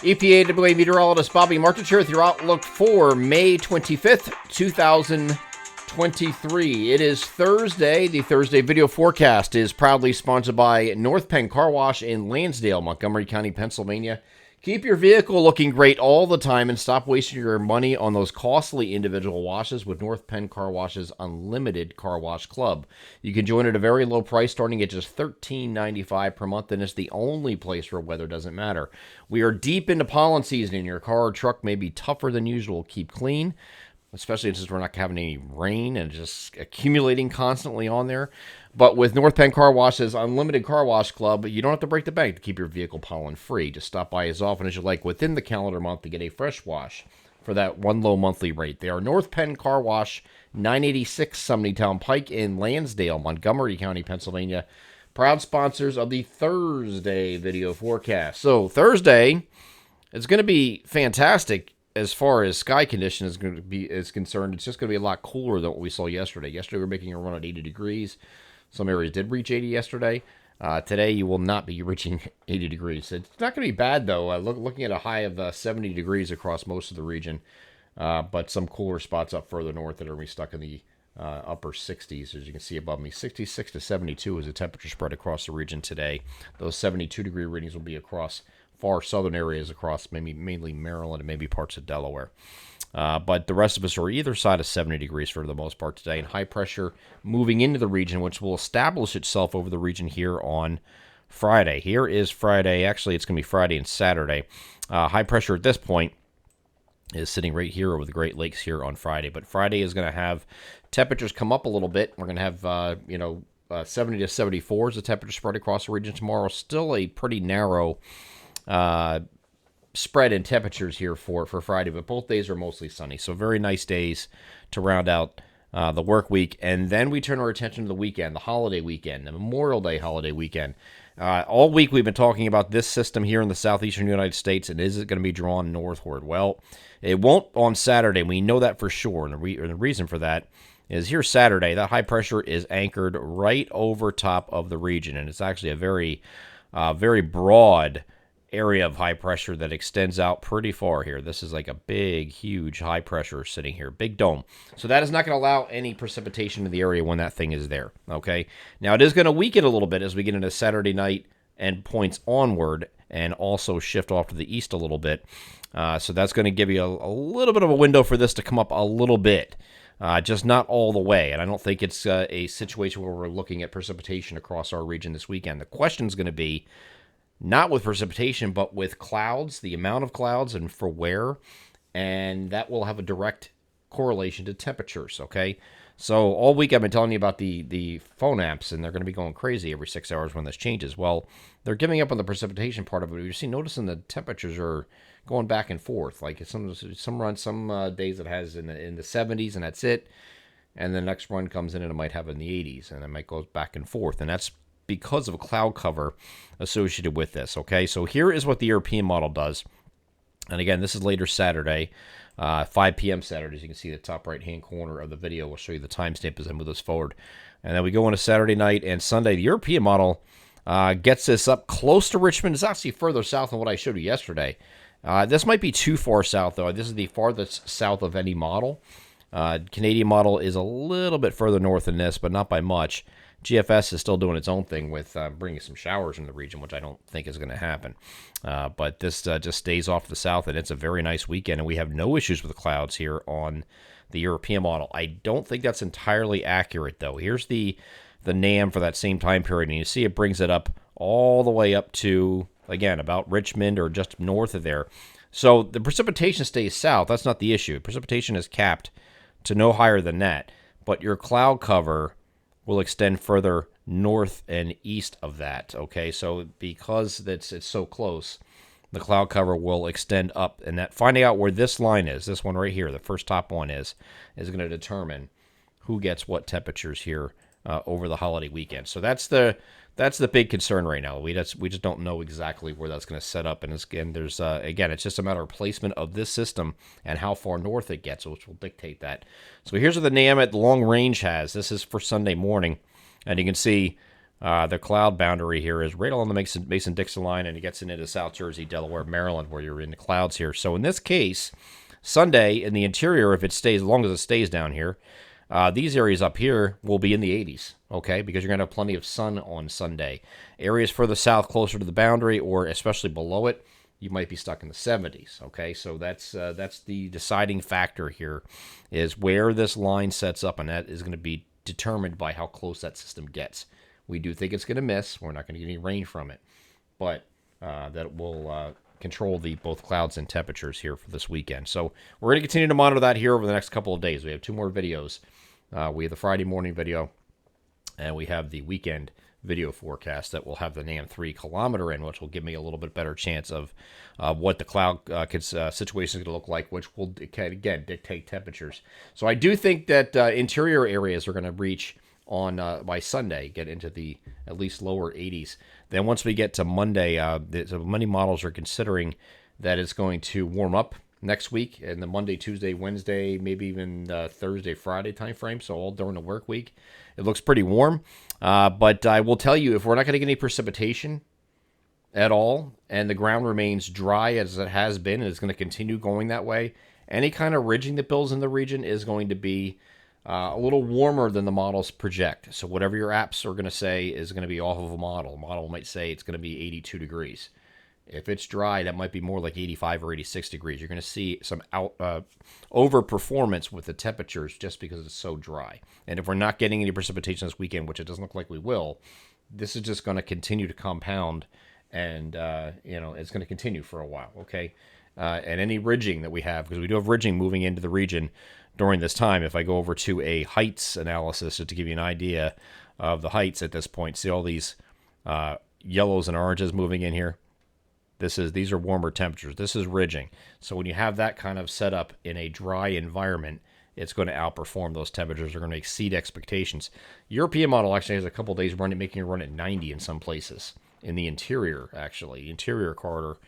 EPAWA meteorologist Bobby Martich here with your outlook for May 25th, 2023. It is Thursday. The Thursday video forecast is proudly sponsored by North Penn Car Wash in Lansdale, Montgomery County, Pennsylvania. Keep your vehicle looking great all the time and stop wasting your money on those costly individual washes with North Penn Car Wash's Unlimited Car Wash Club. You can join at a very low price starting at just $13.95 per month, and it's the only place where weather doesn't matter. We are deep into pollen season, and your car or truck may be tougher than usual. Keep clean, especially since we're not having any rain and just accumulating constantly on there. But with North Penn Car Wash's Unlimited Car Wash Club, you don't have to break the bank to keep your vehicle pollen free. Just stop by as often as you like within the calendar month to get a fresh wash for that one low monthly rate. They are North Penn Car Wash, 986 Sumneytown Pike in Lansdale, Montgomery County, Pennsylvania. Proud sponsors of the Thursday video forecast. So Thursday is going to be fantastic. As far as sky condition is concerned, it's just going to be a lot cooler than what we saw yesterday. Yesterday we were making a run at 80 degrees. Some areas did reach 80 yesterday. Today you will not be reaching 80 degrees. It's not going to be bad though. Looking at a high of 70 degrees across most of the region, but some cooler spots up further north that are going to be stuck in the upper 60s, as you can see above me. 66 to 72 is the temperature spread across the region today. Those 72 degree readings will be across far southern areas across mainly Maryland and maybe parts of Delaware. But the rest of us are either side of 70 degrees for the most part today, and high pressure moving into the region, which will establish itself over the region here on Friday. Here is Friday. Actually, it's going to be Friday and Saturday. High pressure at this point is sitting right here over the Great Lakes here on Friday. But Friday is going to have temperatures come up a little bit. We're going to have, 70 to 74 is the temperature spread across the region tomorrow. Still a pretty narrow spread in temperatures here for Friday, but both days are mostly sunny. So very nice days to round out the work week. And then we turn our attention to the weekend, the holiday weekend, the Memorial Day holiday weekend. All week we've been talking about this system here in the southeastern United States, and is it going to be drawn northward? Well, it won't on Saturday. We know that for sure, and the reason for that is here Saturday, that high pressure is anchored right over top of the region, and it's actually a very, very broad area of high pressure that extends out pretty far here. This is like a big, huge high pressure sitting here, big dome. So that is not going to allow any precipitation in the area when that thing is there, okay? Now, it is going to weaken a little bit as we get into Saturday night and points onward, and also shift off to the east a little bit. So that's going to give you a little bit of a window for this to come up a little bit, just not all the way. And I don't think it's a situation where we're looking at precipitation across our region this weekend. The question is going to be, not with precipitation, but with clouds, the amount of clouds and for where, and that will have a direct correlation to temperatures, okay? So all week I've been telling you about the phone apps, and they're going to be going crazy every 6 hours when this changes. Well, they're giving up on the precipitation part of it. You see, noticing the temperatures are going back and forth. Like some days it has in the 70s, and that's it. And the next run comes in and it might have in the 80s, and it might go back and forth, and that's because of a cloud cover associated with this, okay? So here is what the European model does. And again, this is later Saturday, 5 p.m. Saturday. As you can see, the top right-hand corner of the video will show you the timestamp as I move this forward. And then we go into Saturday night and Sunday. The European model gets this up close to Richmond. It's actually further south than what I showed you yesterday. This might be too far south, though. This is the farthest south of any model. Canadian model is a little bit further north than this, but not by much. GFS is still doing its own thing with bringing some showers in the region, which I don't think is going to happen. But this just stays off to the south, and it's a very nice weekend, and we have no issues with the clouds here on the European model. I don't think that's entirely accurate, though. Here's the NAM for that same time period, and you see it brings it up all the way up to, again, about Richmond or just north of there. So the precipitation stays south. That's not the issue. Precipitation is capped to no higher than that, but your cloud cover will extend further north and east of that, okay? So because it's so close, the cloud cover will extend up, and that finding out where this line is, this one right here, the first top one is going to determine who gets what temperatures here over the holiday weekend. So that's the big concern right now. We just don't know exactly where that's going to set up, and it's just a matter of placement of this system and how far north it gets, which will dictate that. So here's what the NAM at long range has. This is for Sunday morning, and you can see The cloud boundary here is right along the Mason-Dixon line, and it gets into South Jersey, Delaware, Maryland, where you're in the clouds here. So in this case, Sunday in the interior, if it stays, as long as it stays down here, these areas up here will be in the 80s, okay, because you're going to have plenty of sun on Sunday. Areas further south, closer to the boundary, or especially below it, you might be stuck in the 70s, okay? So that's the deciding factor here, is where this line sets up, and that is going to be determined by how close that system gets. We do think it's going to miss. We're not going to get any rain from it, but that will control both clouds and temperatures here for this weekend. So we're going to continue to monitor that here over the next couple of days. We have 2 more videos. We have the Friday morning video, and we have the weekend video forecast that will have the NAM 3 kilometer in, which will give me a little bit better chance of what the cloud situation is going to look like, which will, again, dictate temperatures. So I do think that interior areas are going to reach on by Sunday, get into the at least lower 80s. Then once we get to Monday, many models are considering that it's going to warm up next week, in the Monday, Tuesday, Wednesday, maybe even Thursday, Friday timeframe, so all during the work week. It looks pretty warm, but I will tell you, if we're not going to get any precipitation at all, and the ground remains dry as it has been, and it's going to continue going that way, any kind of ridging that builds in the region is going to be a little warmer than the models project. So whatever your apps are going to say is going to be off of a model. A model might say it's going to be 82 degrees. If it's dry, that might be more like 85 or 86 degrees. You're going to see some overperformance with the temperatures just because it's so dry. And if we're not getting any precipitation this weekend, which it doesn't look like we will, this is just going to continue to compound, and it's going to continue for a while. Okay, and any ridging that we have, because we do have ridging moving into the region during this time. If I go over to a heights analysis, just to give you an idea of the heights at this point, see all these yellows and oranges moving in here. These are warmer temperatures. This is ridging. So when you have that kind of setup in a dry environment, it's going to outperform those temperatures. They're going to exceed expectations. European model actually has a couple days making it run at 90 in some places in the interior, actually, interior corridor.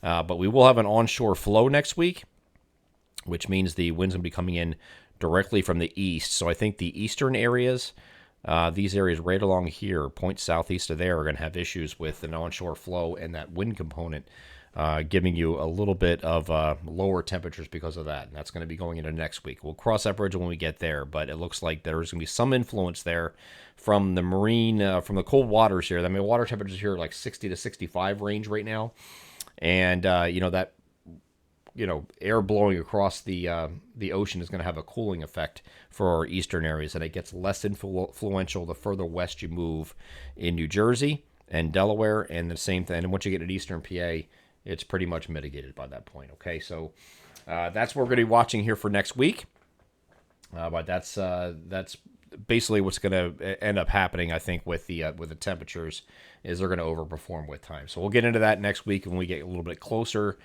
But we will have an onshore flow next week, which means the winds will be coming in directly from the east. So I think the eastern areas, these areas right along here, points southeast of there, are going to have issues with an onshore flow and that wind component, giving you a little bit of lower temperatures because of that. And that's going to be going into next week. We'll cross that bridge when we get there, but it looks like there's going to be some influence there from the marine, from the cold waters here. I mean, water temperatures here are like 60 to 65 range right now. And, that air blowing across the ocean is going to have a cooling effect for our eastern areas, and it gets less influential the further west you move in New Jersey and Delaware, and the same thing. And once you get at eastern PA, it's pretty much mitigated by that point. Okay, so that's what we're going to be watching here for next week. But that's basically what's going to end up happening, I think, with the temperatures, is they're going to overperform with time. So we'll get into that next week when we get a little bit closer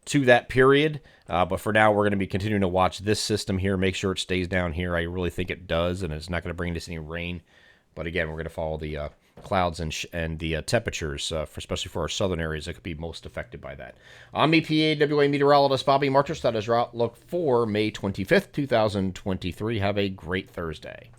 to that period. But for now, we're going to be continuing to watch this system here, make sure it stays down here. I really think it does, and it's not going to bring us any rain. But again, we're going to follow the clouds and the temperatures, especially for our southern areas, that could be most affected by that. I'm EPAWA meteorologist Bobby Marchus. That is your outlook for May 25th, 2023. Have a great Thursday.